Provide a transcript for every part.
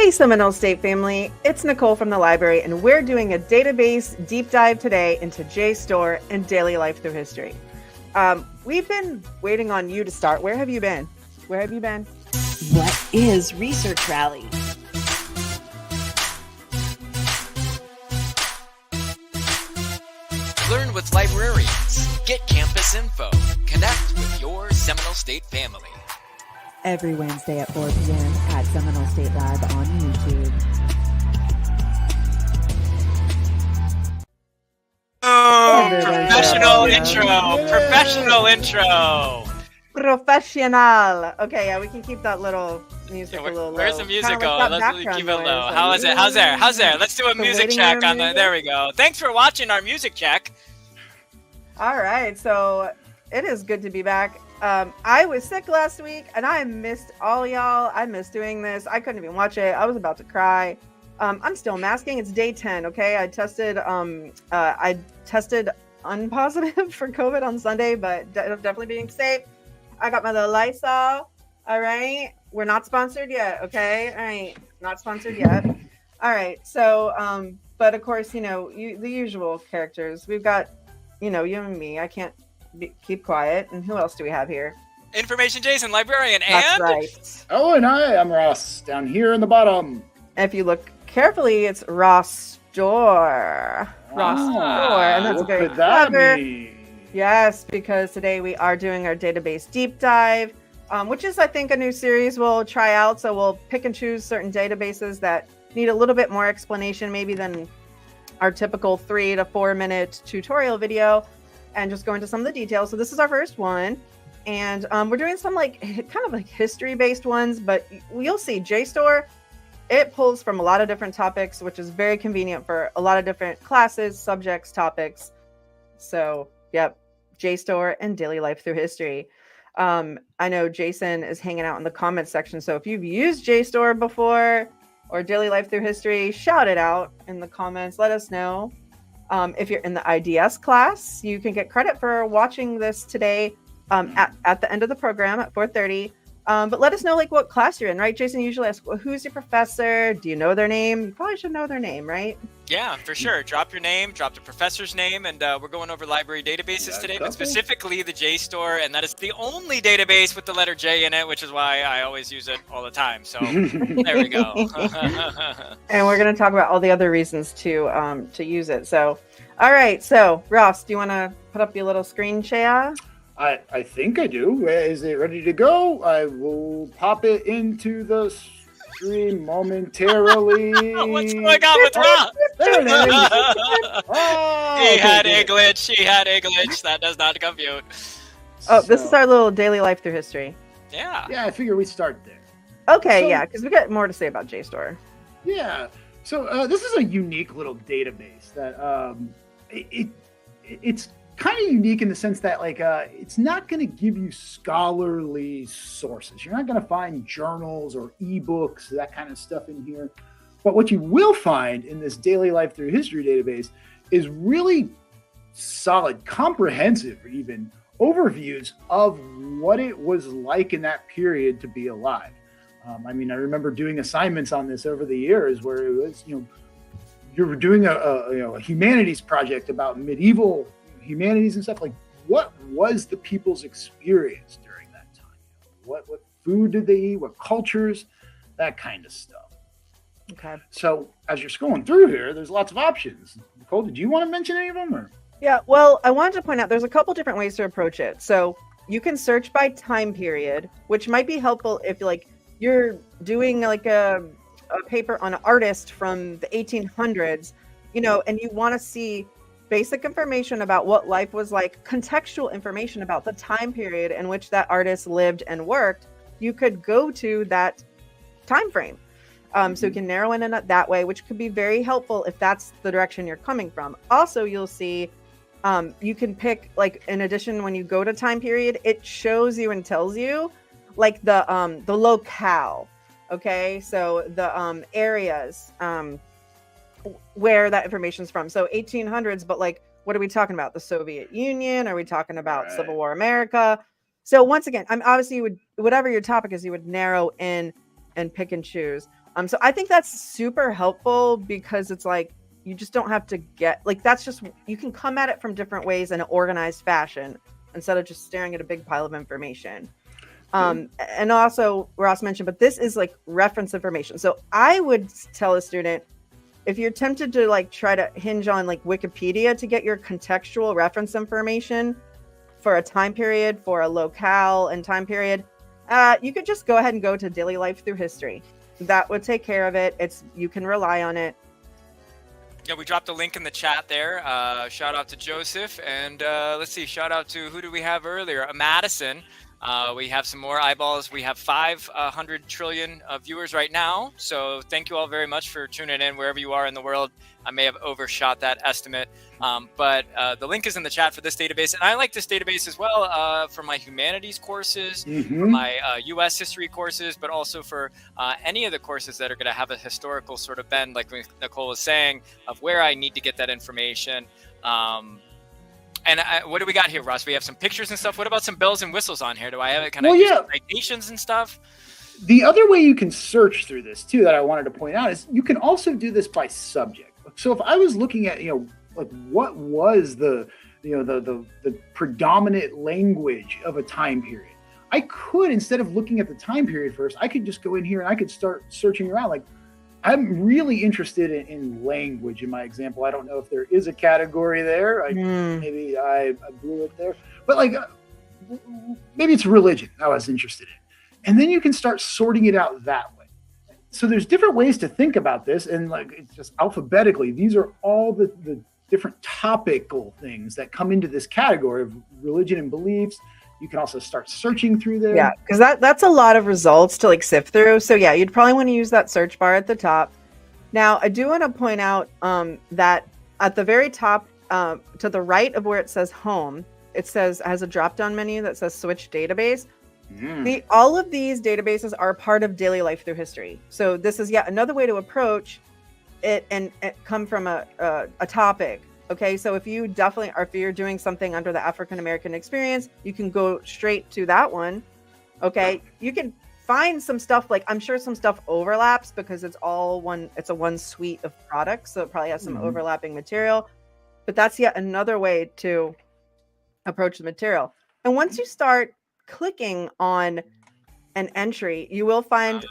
Hey Seminole State family, it's Nicole from the library, and we're doing a database deep dive today into JSTOR and daily life through history. We've been waiting on you to start. Where have you been? What is Research Rally? Learn with librarians, get campus info, connect with your Seminole State family. Every Wednesday at 4 p.m. at Seminole State Lab on YouTube. Professional intro. Professional. Okay, yeah, we can keep that little music a little low. Where's the music Like go? Let's keep it low. How is it? How's there? Let's do a music check on the. There we go. Thanks for watching our music check. All right, so it is good to be back. I was sick last week and I missed all y'all. I missed doing this. I couldn't even watch it. I was about to cry. I'm still masking. It's day 10. Okay. I tested unpositive for COVID on Sunday, but definitely being safe. I got my little Lysol. All right. We're not sponsored yet. Okay. All right. Not sponsored yet. All right. So, but of course, the usual characters. We've got, you and me. I can't keep quiet. And who else do we have here? Information Jason, librarian, That's and right. Oh, and I'm Ross down here in the bottom. If you look carefully, it's JSTOR. JSTOR, and that's what very could that clever. mean? Yes, because today we are doing our database deep dive, which is, I think, a new series we'll try out. So we'll pick and choose certain databases that need a little bit more explanation, maybe than our typical 3 to 4 minute tutorial video, and just go into some of the details. So this is our first one, and we're doing some kind of history based ones, but you'll see JSTOR, it pulls from a lot of different topics, which is very convenient for a lot of different classes, subjects, topics. So yep, JSTOR and daily life through history. I know Jason is hanging out in the comments section, so if you've used JSTOR before or daily life through history, shout it out in the comments. Let us know. If you're in the IDS class, you can get credit for watching this today at the end of the program at 4:30. But let us know what class you're in, right? Jason usually asks, well, who's your professor? Do you know their name? You probably should know their name, right? Yeah, for sure. Drop your name, drop the professor's name, and we're going over library databases today, but specifically the JSTOR, and that is the only database with the letter J in it, which is why I always use it all the time. So there we go. And we're going to talk about all the other reasons to use it. So, all right. So, Ross, do you want to put up your little screen share? I think I do. Is it ready to go? I will pop it into the stream momentarily. What's going on with Ross? There it is. Oh, He had a glitch. That does not compute. Oh, this is our little daily life through history. Yeah. Yeah, I figure we start there. Okay, So- yeah, because we got more to say about JSTOR. Yeah. So this is a unique little database that it's kind of unique in the sense that it's not going to give you scholarly sources. You're not going to find journals or ebooks, that kind of stuff in here. But what you will find in this daily life through history database is really solid, comprehensive, even overviews of what it was like in that period to be alive. I remember doing assignments on this over the years where it was, you were doing a humanities project about medieval humanities and stuff. What was the people's experience during that time? What food did they eat? What cultures? That kind of stuff. Okay. So as you're scrolling through here, there's lots of options. Nicole, did you want to mention any of them? Or? Yeah, well, I wanted to point out there's a couple different ways to approach it. So you can search by time period, which might be helpful if you're doing a paper on an artist from the 1800s, and you want to see basic information about what life was like, contextual information about the time period in which that artist lived and worked. You could go to that time frame. So you can narrow in that way, which could be very helpful if that's the direction you're coming from. Also, you'll see you can pick, in addition, when you go to time period, it shows you and tells you the locale. Okay, so the areas where that information is from. So 1800s, but what are we talking about? The Soviet Union? Are we talking about Civil War America? So once again, obviously you would, whatever your topic is, you would narrow in and pick and choose. So I think that's super helpful because it's like you just don't have to get like that's just you can come at it from different ways in an organized fashion instead of just staring at a big pile of information. And also Ross mentioned, but this is like reference information. So I would tell a student, if you're tempted to like try to hinge on like Wikipedia to get your contextual reference information for a time period, for a locale and time period, you could just go ahead and go to Daily Life Through History. That would take care of it. You can rely on it. Yeah, we dropped a link in the chat there. Shout out to Joseph. And let's see, shout out to, who did we have earlier? Madison. We have some more eyeballs. We have 500 trillion viewers right now. So thank you all very much for tuning in wherever you are in the world. I may have overshot that estimate, but the link is in the chat for this database. And I like this database as well for my humanities courses, for my U.S. history courses, but also for any of the courses that are going to have a historical sort of bend, like Nicole was saying, of where I need to get that information. And what do we got here, Ross? We have some pictures and stuff. What about some bells and whistles on here? Do I have it? Can I use citations and stuff? The other way you can search through this too, that I wanted to point out, is you can also do this by subject. So if I was looking at, like what was the predominant language of a time period, I could, instead of looking at the time period first, I could just go in here and I could start searching around. Like, I'm really interested in language in my example. I don't know if there is a category there. Maybe I blew it there. But like, maybe it's religion I was interested in. And then you can start sorting it out that way. So there's different ways to think about this. And like, it's just alphabetically, these are all the different topical things that come into this category of religion and beliefs. You can also start searching through there. Yeah, because that's a lot of results to like sift through. So yeah, you'd probably want to use that search bar at the top. Now, I do want to point out that at the very top, to the right of where it says home, it has a drop-down menu that says switch database. All of these databases are part of Daily Life Through History. So this is yet another way to approach it and come from a topic. Okay, so if you're doing something under the African American experience, you can go straight to that one. Okay, you can find some stuff, like I'm sure some stuff overlaps because it's a one suite of products, so it probably has some overlapping material. But that's yet another way to approach the material. And once you start clicking on an entry, you will find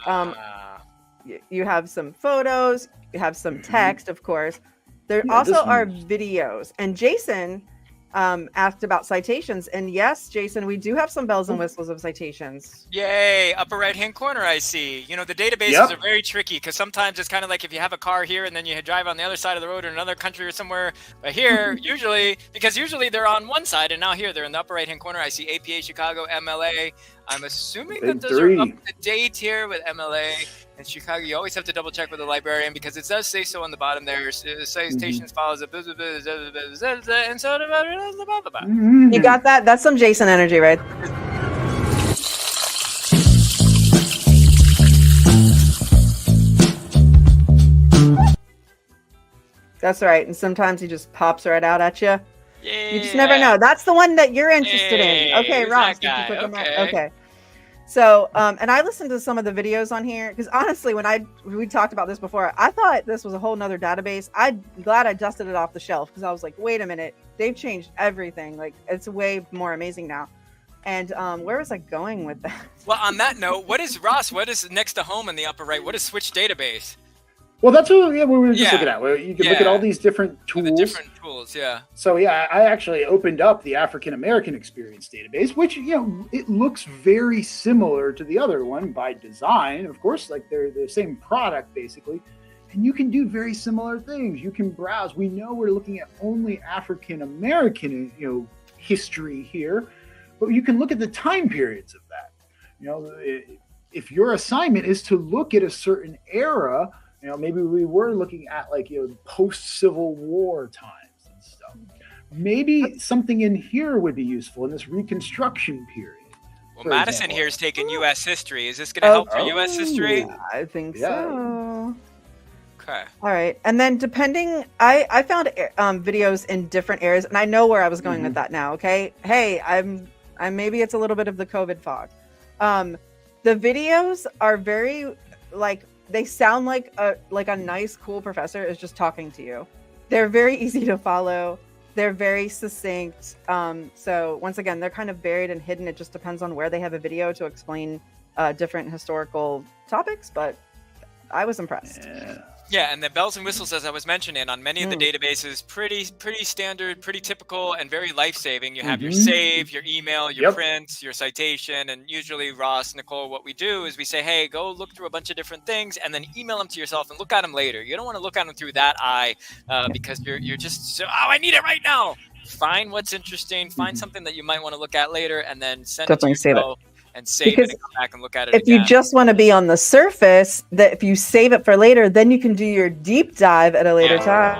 you have some photos, you have some text, of course. There also are videos. And Jason asked about citations. And yes, Jason, we do have some bells and whistles of citations. Yay. Upper right-hand corner, I see. The databases are very tricky because sometimes it's kind of like if you have a car here and then you drive on the other side of the road in another country or somewhere. But here, usually they're on one side, and now here they're in the upper right-hand corner. I see APA, Chicago, MLA. I'm assuming that those are up to date here with MLA and Chicago. You always have to double check with the librarian because it does say so on the bottom there. Citations follows a and so you got that? That's some Jason energy, right? That's right. And sometimes he just pops right out at you. Yeah. You just never know. That's the one that you're interested in. Okay, Ross. Okay. So, and I listened to some of the videos on here because honestly, when we talked about this before, I thought this was a whole nother database. I'm glad I dusted it off the shelf because I was like, wait a minute, they've changed everything. Like, it's way more amazing now. And where was I going with that? Well, on that note, what is next to home in the upper right? What is switch database? Well, that's what we were just looking at. You can look at all these different tools. The different tools, yeah. So yeah, I actually opened up the African American Experience database, which it looks very similar to the other one by design. Of course, like they're the same product basically, and you can do very similar things. You can browse. We know we're looking at only African American history here, but you can look at the time periods of that. If your assignment is to look at a certain era. Maybe we were looking at post-Civil War times and stuff. Maybe something in here would be useful in this Reconstruction period. Well, Madison here is taking U.S. history. Is this going to help for U.S. history? I think so. Okay. All right. And then I found videos in different areas, and I know where I was going with that now. Okay. Hey, I'm maybe it's a little bit of the COVID fog. The videos are very they sound like a nice, cool professor is just talking to you. They're very easy to follow. They're very succinct. So once again, they're kind of buried and hidden. It just depends on where they have a video to explain different historical topics, but I was impressed. Yeah, and the bells and whistles, as I was mentioning, on many of the databases, pretty standard, pretty typical, and very life-saving. You have your save, your email, your prints, your citation, and usually Ross, Nicole, what we do is we say, hey, go look through a bunch of different things, and then email them to yourself and look at them later. You don't want to look at them through that eye because you're just, I need it right now. Find what's interesting, find something that you might want to look at later, and then send it to yourself. And save it and come back and look at it if you just want to be on the surface, that if you save it for later, then you can do your deep dive at a later time.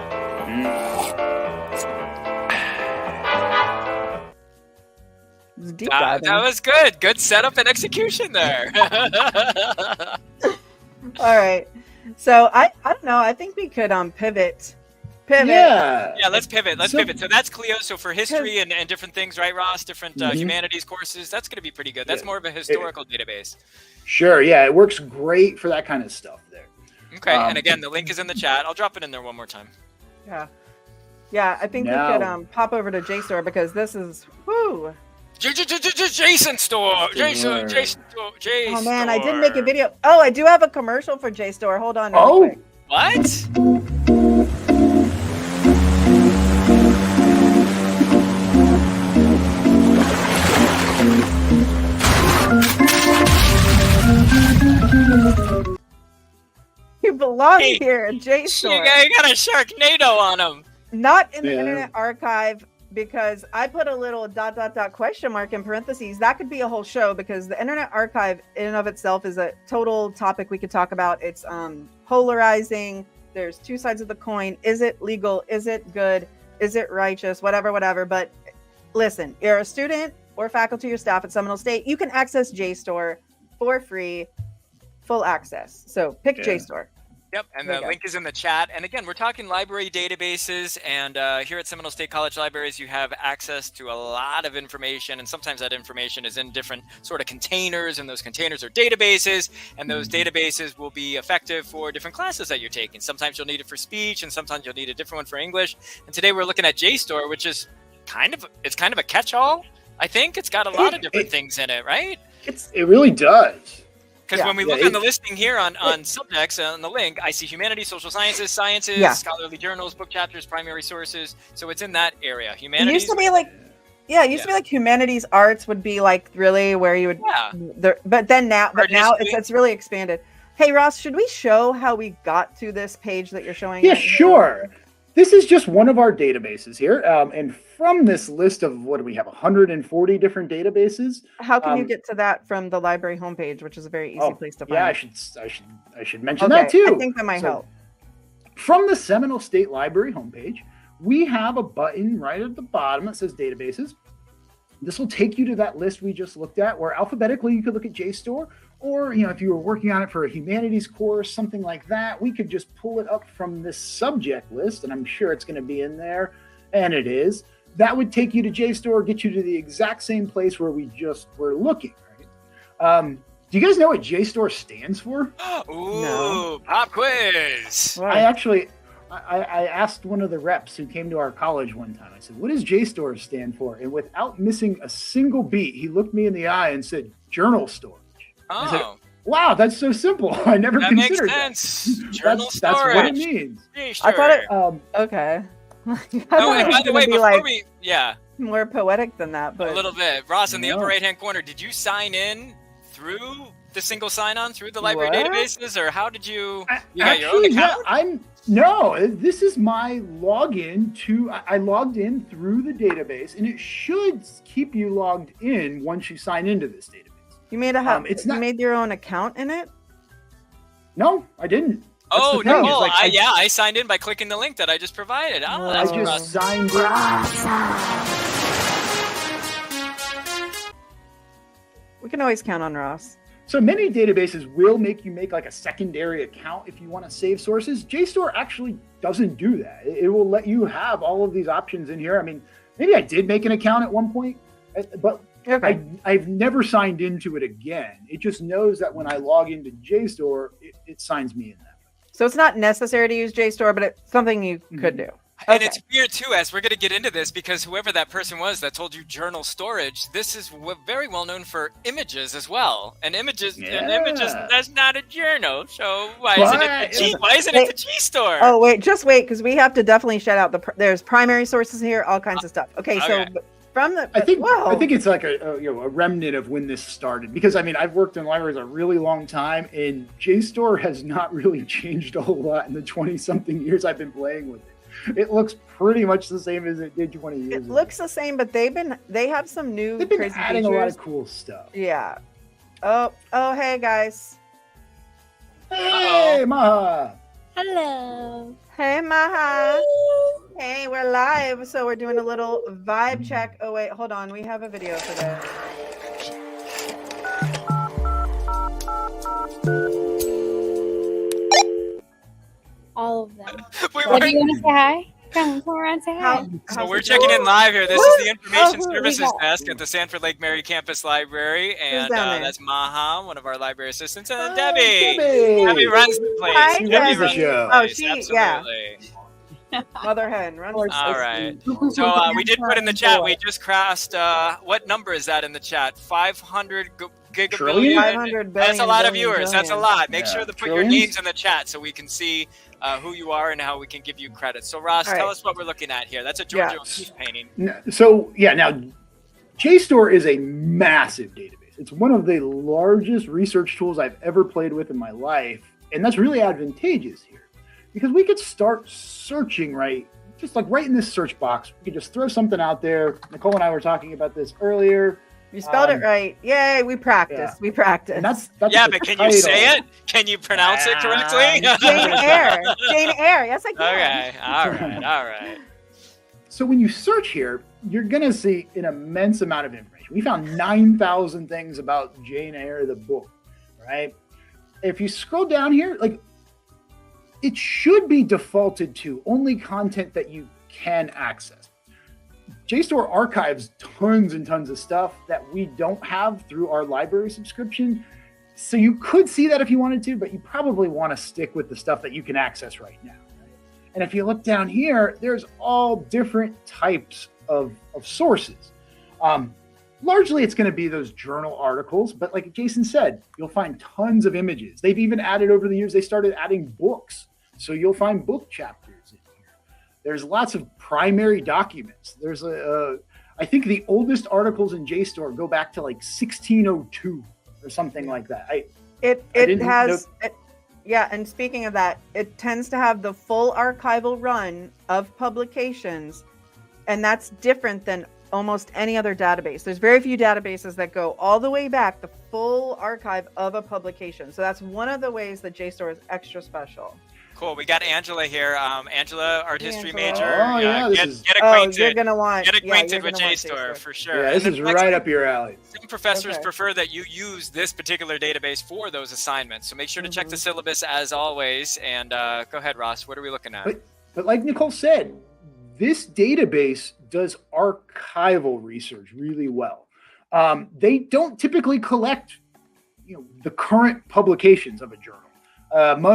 That was good. Good setup and execution there. All right. So I don't know. I think we could pivot. Yeah, let's pivot. Pivot. So that's Clio. So for history and different things, right, Ross? Different humanities courses. That's going to be pretty good. That's more of a historical database. Sure. Yeah, it works great for that kind of stuff there. Okay. And again, the link is in the chat. I'll drop it in there one more time. Yeah. Yeah, I think we could pop over to JSTOR because this is JSTOR. Oh man, I didn't make a video. Oh, I do have a commercial for JSTOR. Hold on. Really quick. What? You belong here at JSTOR. You got a Sharknado on him. Not in the Internet Archive, because I put a little ... question mark in parentheses. That could be a whole show, because the Internet Archive in and of itself is a total topic we could talk about. It's polarizing. There's two sides of the coin. Is it legal? Is it good? Is it righteous? Whatever. But listen, you're a student or faculty or staff at Seminole State, you can access JSTOR for free, full access. So pick JSTOR. Yep, and the link is in the chat. And again, we're talking library databases, and here at Seminole State College Libraries, you have access to a lot of information, and sometimes that information is in different sort of containers, and those containers are databases, and those databases will be effective for different classes that you're taking. Sometimes you'll need it for speech, and sometimes you'll need a different one for English. And today we're looking at JSTOR, which is kind of a catch-all. I think it's got a lot of different things in it, right? It really does. Because when we look on the listing here on subjects on the link, I see humanities, social sciences, scholarly journals, book chapters, primary sources. So it's in that area. Humanities. It used to be like, be like humanities, arts would be like really where you would. But now it's really expanded. Hey Ross, should we show how we got to this page that you're showing? Yeah, sure. This is just one of our databases here, and from this list of what do we have, 140 different databases. How can you get to that from the library homepage, which is a very easy place to find? Yeah, I should mention that too. I think that might help. From the Seminole State Library homepage, we have a button right at the bottom that says Databases. This will take you to that list we just looked at, where alphabetically you could look at JSTOR, or if you were working on it for a humanities course, something like that, we could just pull it up from this subject list, and I'm sure it's going to be in there, and it is. That would take you to JSTOR, get you to the exact same place where we just were looking, right? Do you guys know what JSTOR stands for? Ooh, no. Pop quiz. I asked one of the reps who came to our college one time. I said, what does JSTOR stand for? And without missing a single beat, he looked me in the eye and said, journal storage. Oh. I said, wow, that's so simple. I never considered that. Makes sense. Journal storage. That's what it means. JSTOR. I thought it, okay. And by the way, before more poetic than that, but a little bit. Ross, in the upper right-hand corner, did you sign in through the single sign-on through the library databases, or how did you? You got your own account? No, this is my login to. I logged in through the database, and it should keep you logged in once you sign into this database. You made you made your own account in it? No, I didn't. Oh no! I signed in by clicking the link that I just provided. Oh, I just signed in. We can always count on Ross. So many databases will make you make like a secondary account if you want to save sources. JSTOR actually doesn't do that. It will let you have all of these options in here. I mean, maybe I did make an account at one point, but I've never signed into it again. It just knows that when I log into JSTOR, it signs me in that. So it's not necessary to use JSTOR, but it's something you could do. And it's weird too, as we're going to get into this, because whoever that person was that told you journal storage, this is very well known for images as well. And images, that's not a journal. So why isn't it the JSTOR? Oh wait, just wait, because we have to definitely shout out there's primary sources here, all kinds of stuff. Okay, so from the I think it's like a remnant of when this started, because I mean I've worked in libraries a really long time, and JSTOR has not really changed a whole lot in the 20-something years I've been playing with it. It looks pretty much the same as it did 20 years ago. It looks the same, but they have some new They've been crazy adding features. a lot of cool stuff. Yeah. Oh, hey guys. Hey, Maha. Hello. Hey, Maha. Hey, we're live, so we're doing a little vibe check. Oh wait, hold on. We have a video for this. All of them. What Do you want to say hi? Come around, say hi. So we're checking in live here. This is the Information Services Desk at the Sanford Lake Mary Campus Library, and that's Maha, one of our library assistants, and Debbie. Debbie runs the place. Hi, Debbie runs show. the place. She, absolutely. Mother hen runs. All right. So we did put in the chat. We just crossed. What number is that in the chat? 500 gigabillion. 500 billion. That's a lot of billion, viewers. That's a billion. lot. Make sure to put your Trillions? names in the chat so we can see who you are and how we can give you credit. So Ross, tell us what we're looking at here. That's a Georgia O'Keeffe painting. So now JSTOR is a massive database. It's one of the largest research tools I've ever played with in my life, and that's really advantageous here because we could start searching right in this search box. We could just throw something out there. Nicole and I were talking about this earlier. You spelled it right. Yay, we practiced. Yeah. We practiced. And that's yeah, but can you say it? Can you pronounce it correctly? Jane Eyre. Jane Eyre. Yes, I can. Okay. All right. So when you search here, you're going to see an immense amount of information. We found 9,000 things about Jane Eyre, the book, right? If you scroll down here, it should be defaulted to only content that you can access. JSTOR archives tons and tons of stuff that we don't have through our library subscription. So you could see that if you wanted to, but you probably want to stick with the stuff that you can access right now. Right? And if you look down here, there's all different types of sources. Largely, it's going to be those journal articles, but like Jason said, you'll find tons of images. They've even added over the years, they started adding books. So you'll find book chapters in here. There's lots of primary documents. There's I think the oldest articles in JSTOR go back to 1602 or something like that. And speaking of that, it tends to have the full archival run of publications, and that's different than almost any other database. There's very few databases that go all the way back, the full archive of a publication. So that's one of the ways that JSTOR is extra special. Cool. We got Angela here. Angela, art history major. Oh, yeah. Get acquainted. You're gonna want. Get acquainted with JSTOR for sure. Yeah, this is right up your alley. Some professors prefer that you use this particular database for those assignments. So make sure to check the syllabus as always. And go ahead, Ross. What are we looking at? But like Nicole said, this database does archival research really well. They don't typically collect, the current publications of a journal.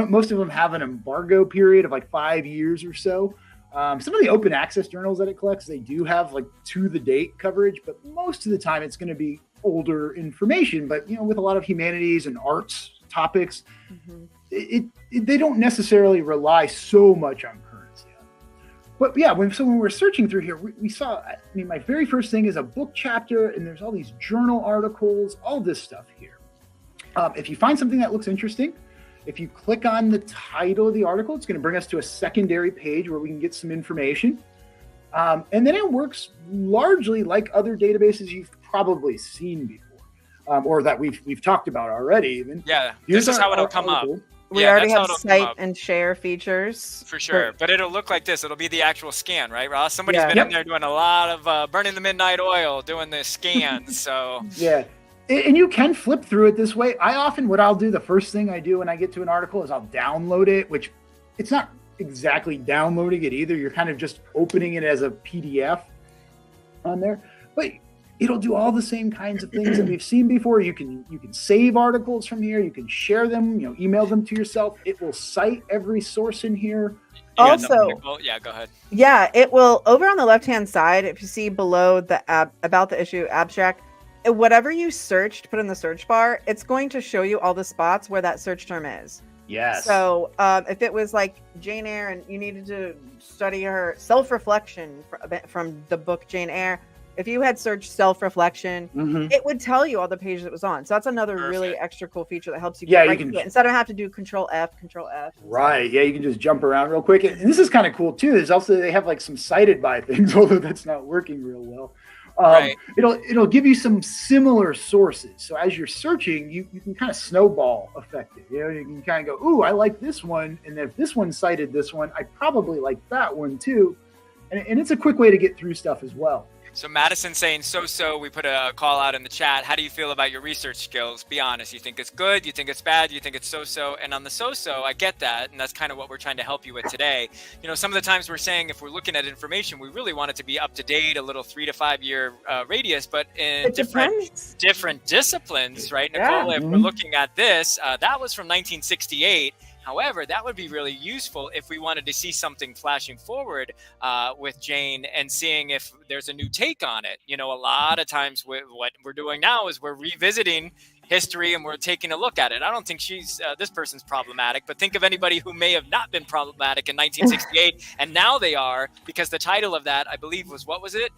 Most of them have an embargo period of 5 years or so. Some of the open access journals that it collects, they do have to the date coverage, but most of the time it's going to be older information. But with a lot of humanities and arts topics, they don't necessarily rely so much on currency. But yeah, when we're searching through here, we saw, my very first thing is a book chapter, and there's all these journal articles, all this stuff here. If you find something that looks interesting, if you click on the title of the article, it's going to bring us to a secondary page where we can get some information. And then it works largely like other databases you've probably seen before, or that we've talked about already. Even. Yeah, this is how it'll come up. We already have cite and share features. For sure, but it'll look like this. It'll be the actual scan, right, Ross? Somebody's been in there doing a lot of burning the midnight oil, doing the scans. So yeah. And you can flip through it this way. What I'll do, the first thing I do when I get to an article is I'll download it, which it's not exactly downloading it either. You're kind of just opening it as a PDF on there. But It'll do all the same kinds of things that we've seen before. You can save articles from here. You can share them, email them to yourself. It will cite every source in here. Also, yeah, go ahead. Yeah, it will, over on the left-hand side, if you see below the about the issue abstract, whatever you searched, put in the search bar, it's going to show you all the spots where that search term is. Yes. So if it was like Jane Eyre and you needed to study her self-reflection from the book Jane Eyre, if you had searched self-reflection, it would tell you all the pages it was on. So that's another really extra cool feature that helps you get right to it instead of having to do Control F. Right. Yeah, you can just jump around real quick. And this is kind of cool too. There's also, they have like some cited by things, although that's not working real well. Right. It'll give you some similar sources. So as you're searching, you can kind of snowball affect it. You can kind of go, ooh, I like this one. And if this one cited this one, I probably like that one too. And it's a quick way to get through stuff as well. So Madison saying so. We put a call out in the chat. How do you feel about your research skills? Be honest. You think it's good? You think it's bad? You think it's so? And on the so, I get that, and that's kind of what we're trying to help you with today. Some of the times we're saying if we're looking at information, we really want it to be up to date, a little 3 to 5 year radius, but in different disciplines, right, Nicole? If we're looking at this, that was from 1968. However, that would be really useful if we wanted to see something flashing forward with Jane and seeing if there's a new take on it. A lot of times what we're doing now is we're revisiting history and we're taking a look at it. I don't think this person's problematic, but think of anybody who may have not been problematic in 1968 and now they are, because the title of that, I believe, was, what was it?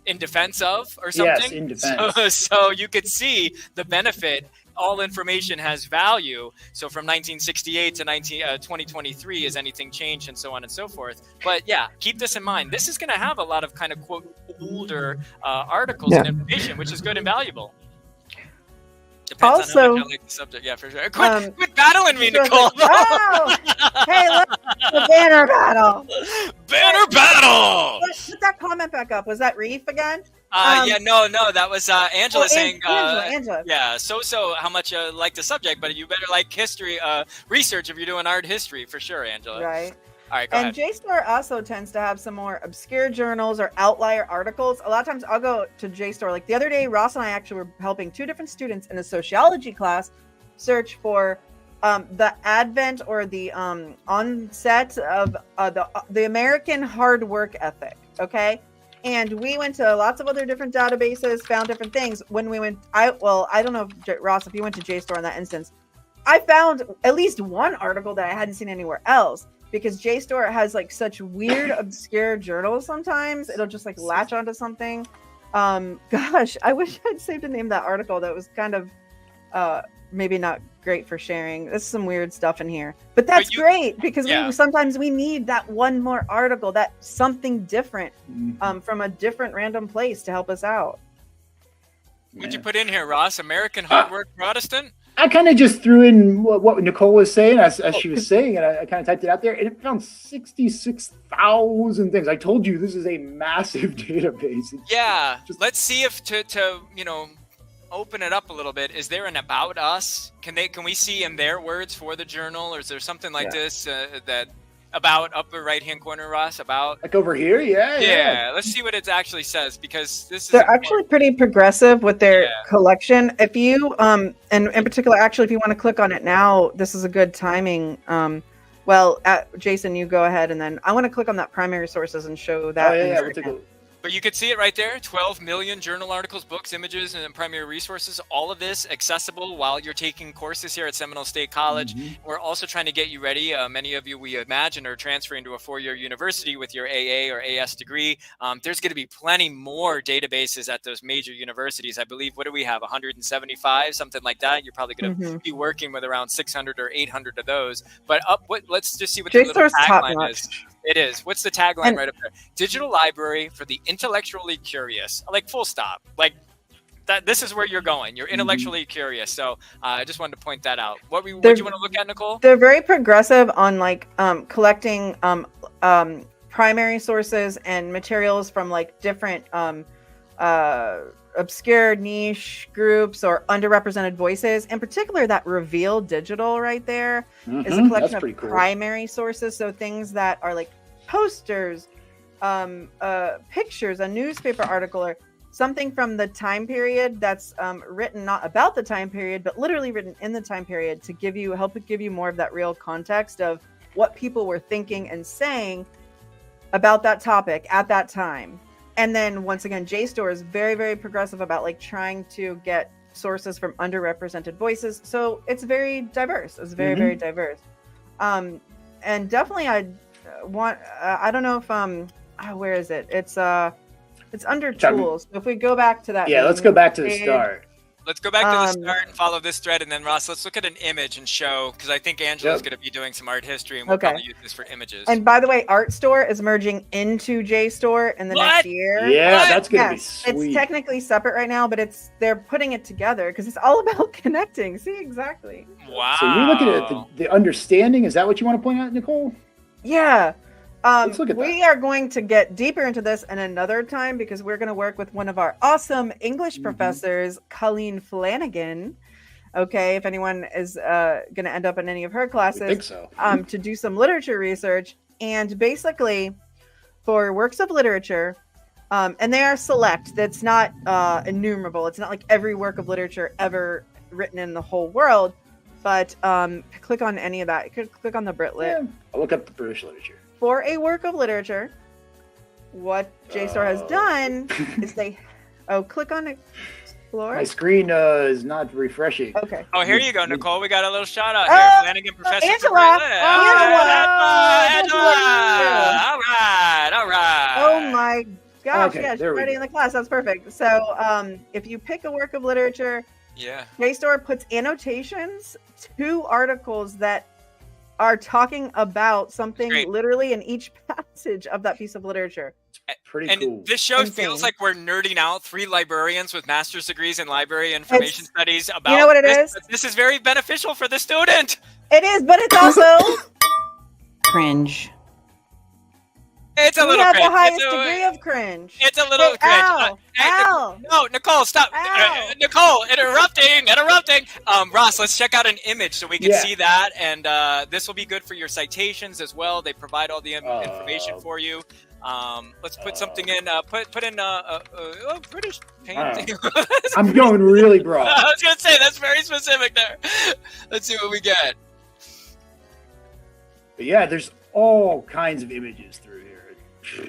In defense of, or something? Yes, in defense. So you could see the benefit. All information has value. So from 1968 to 2023, is anything changed, and so on and so forth. But yeah, keep this in mind. This is going to have a lot of kind of quote older articles and information, which is good and valuable. Depends on how much I like the subject. Yeah, for sure. Quit battling me, Nicole. Oh, hey, look, the banner battle. Banner battle. Put that comment back up. Was that Reef again? No, that was Angela saying, Angela. Yeah, so how much like the subject, but you better like history, research if you're doing art history, for sure, Angela. Right. All right, go ahead. JSTOR also tends to have some more obscure journals or outlier articles. A lot of times I'll go to JSTOR. Like the other day, Ross and I actually were helping 2 different students in a sociology class search for the advent or the onset of the American hard work ethic. Okay. And we went to lots of other different databases, found different things. When we went, I don't know, Ross, if you went to JSTOR in that instance, I found at least one article that I hadn't seen anywhere else, because JSTOR has like such weird, obscure journals sometimes. It'll just like latch onto something. Gosh, I wish I'd saved a name of that article. That was kind of maybe not great for sharing. There's some weird stuff in here, but that's great because sometimes we need that one more article, that something different from a different random place to help us out. What'd you put in here, Ross? American hard work Protestant? I kind of just threw in what Nicole was saying as she was saying, and I kind of typed it out there, and it found 66,000 things. I told you this is a massive database. Let's see if to open it up a little bit. Is there an about us? Can we see in their words for the journal, or is there something like this that about upper right hand corner, Ross? About like over here? Yeah. Let's see what it actually says, because they're actually pretty progressive with their collection. If you and in particular, actually, if you want to click on it now, this is a good timing. Jason, you go ahead, and then I want to click on that primary sources and show that. But you could see it right there, 12 million journal articles, books, images, and primary resources. All of this accessible while you're taking courses here at Seminole State College. We're also trying to get you ready. Many of you, we imagine, are transferring to a 4-year university with your AA or AS degree. There's going to be plenty more databases at those major universities. I believe, what do we have, 175, something like that? You're probably going to be working with around 600 or 800 of those. But let's just see what the little tagline is. It is. What's the tagline right up there? Digital library for the intellectually curious. Like full stop. Like that. This is where you're going. You're intellectually curious. So I just wanted to point that out. What do you want to look at, Nicole? They're very progressive on like collecting primary sources and materials from like different obscure niche groups or underrepresented voices. In particular, that Reveal Digital right there is a collection of primary sources. So things that are like posters, pictures, a newspaper article, or something from the time period that's written not about the time period, but literally written in the time period to help give you more of that real context of what people were thinking and saying about that topic at that time. And then once again, JSTOR is very, very progressive about like trying to get sources from underrepresented voices. So it's very diverse. It's very, very diverse. And definitely I want, I don't know if, where is it? It's under tools. So if we go back to that. Yeah, let's go back to the start. Let's go back to the start and follow this thread, and then Ross, let's look at an image and show, because I think Angela's going to be doing some art history, and we'll probably use this for images. And by the way, ArtStore is merging into JSTOR in the next year. Yeah, that's going to be sweet. It's technically separate right now, but they're putting it together because it's all about connecting. See, exactly. Wow. So you're looking at the understanding. Is that what you want to point out, Nicole? Yeah. Let's look at we are going to get deeper into this in another time because we're going to work with one of our awesome English professors, Colleen Flanagan. Okay, if anyone is going to end up in any of her classes, I think so. To do some literature research. And basically, for works of literature, and they are select, that's not innumerable. It's not like every work of literature ever written in the whole world. But click on any of that. You could click on the Brit Lit. Yeah, I'll look up the British literature. For a work of literature, what JSTOR has done is click on Explore. My screen is not refreshing. Okay. Oh, here you go, Nicole. We got a little shout out here. Flanagan Professor. Angela. Angela. All right. Oh my gosh. Okay, Yeah, she's there we already go. in the class. That's perfect. So if you pick a work of literature, JSTOR puts annotations to articles that are talking about something literally in each passage of that piece of literature. Pretty cool. And this show feels like we're nerding out 3 librarians with master's degrees in library information studies about you know what it is? This is very beneficial for the student. It is, but it's also Cringe. It's a we little have cringe. the highest degree of cringe. It's a little cringe. Ow. No, Nicole, stop. Ow. Nicole, interrupting. Ross, let's check out an image so we can see that. And this will be good for your citations as well. They provide all the information for you. Let's put something in. Put in British painting. I'm going really broad. I was gonna say that's very specific there. Let's see what we get. But yeah, there's all kinds of images through here.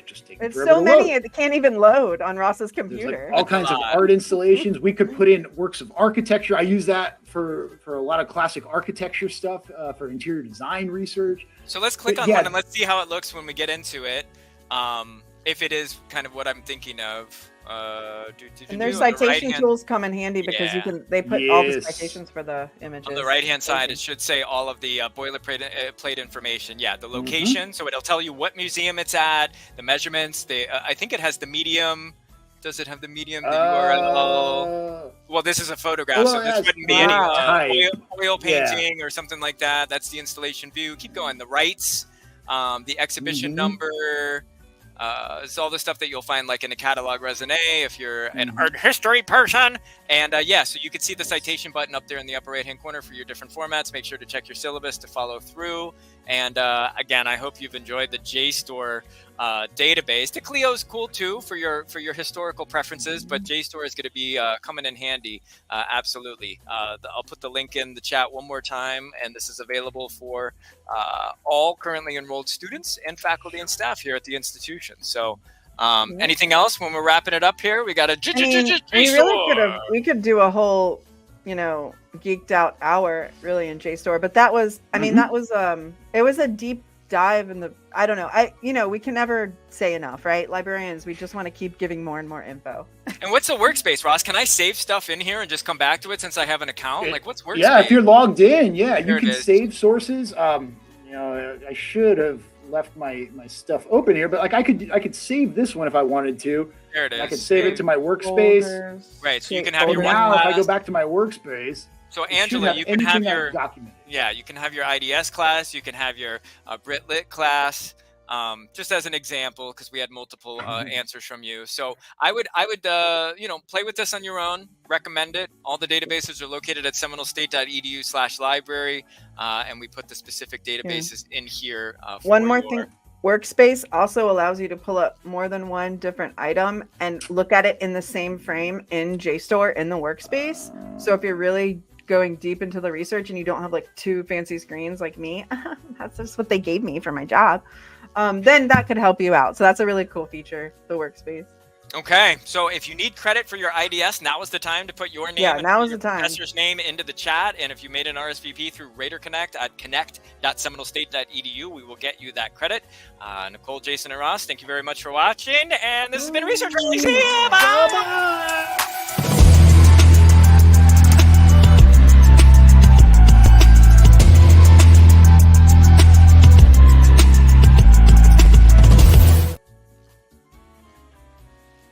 Just take it's so many it can't even load on Ross's computer. Like all kinds of art installations. We could put in works of architecture. I use that for a lot of classic architecture stuff, for interior design research. So let's click on one and let's see how it looks when we get into it. If it is kind of what I'm thinking of. And their citation tools come in handy because they put all the citations for the images. On the right hand side, it should say all of the boilerplate information. Yeah, the location, so it'll tell you what museum it's at, the measurements. I think it has the medium. Does it have the medium, the URL? Well, this is a photograph, so this wouldn't be any oil painting or something like that. That's the installation view. Keep going. The rights, the exhibition number. It's all the stuff that you'll find like in a catalog raisonné if you're an art history person. And so you can see the citation button up there in the upper right hand corner for your different formats. Make sure to check your syllabus to follow through. And again, I hope you've enjoyed the JSTOR database. The Clio's cool too for your historical preferences, but JSTOR is going to be coming in handy. Absolutely. I'll put the link in the chat one more time, and this is available for all currently enrolled students and faculty and staff here at the institution. So anything else when we're wrapping it up here? We got a we could do a whole, geeked out hour really in JSTOR, but that was, that was, it was a deep dive in the, I don't know. We can never say enough, right? Librarians, we just want to keep giving more and more info. And what's the workspace, Ross? Can I save stuff in here and just come back to it since I have an account? Like what's workspace? Yeah, if you're logged in, you There can save sources. I should have left my stuff open here, but like I could save this one if I wanted to. There it is. I could save it to my workspace. Right, so you can have your one now class. if I go back to my workspace. So Angela, you can have your documented. Yeah, you can have your IDS class. You can have your Brit Lit class. Just as an example, because we had multiple answers from you. So I would play with this on your own. Recommend it. All the databases are located at seminolestate.edu/library, and we put the specific databases in here. One more thing. Workspace also allows you to pull up more than one different item and look at it in the same frame in JSTOR in the workspace. So if you're really going deep into the research and you don't have like 2 fancy screens like me, that's just what they gave me for my job, then that could help you out. So that's a really cool feature, the workspace. Okay, so if you need credit for your IDS, now is the time to put your name and now is your the time. professor's name into the chat. And if you made an RSVP through Raider Connect at connect.seminolestate.edu, we will get you that credit. Nicole, Jason, and Ross, thank you very much for watching. And this has been Research Rally. See ya! Bye!